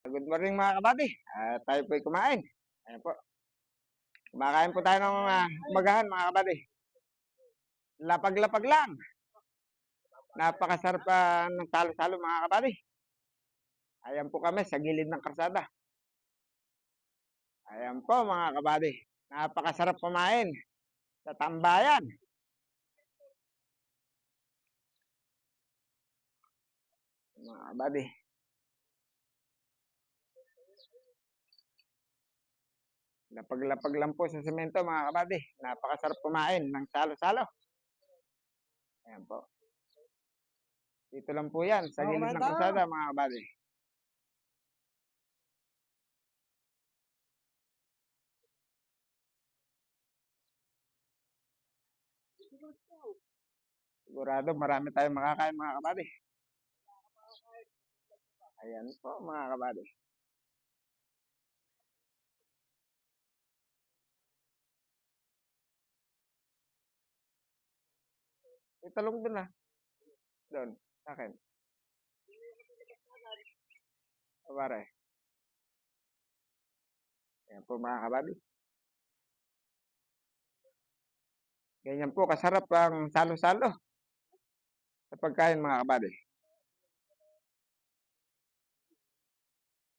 Good morning mga kabady. Tayo po'y kumain. Ayan po. Kumakain po tayo ng umagahan mga kabady. Lapag-lapag lang. Napakasarap ng salo-salo mga kabady. Ayan po kami sa gilid ng kalsada. Ayan po mga kabady. Napakasarap kumain sa tambayan. Mga kabady. Lapag-lapag lang po sa semento mga kabady. Napakasarap kumain ng salo-salo. Ayan po. Dito lang po yan sa gilid ng kalsada mga kabady. Sigurado marami tayong makakain mga kabady. Ayan po mga kabady. Italong doon na. Doon. Sa akin. Pare. Ayan po mga kabady. Ganyan po kasarap ang salo-salo sa pagkain mga kabady.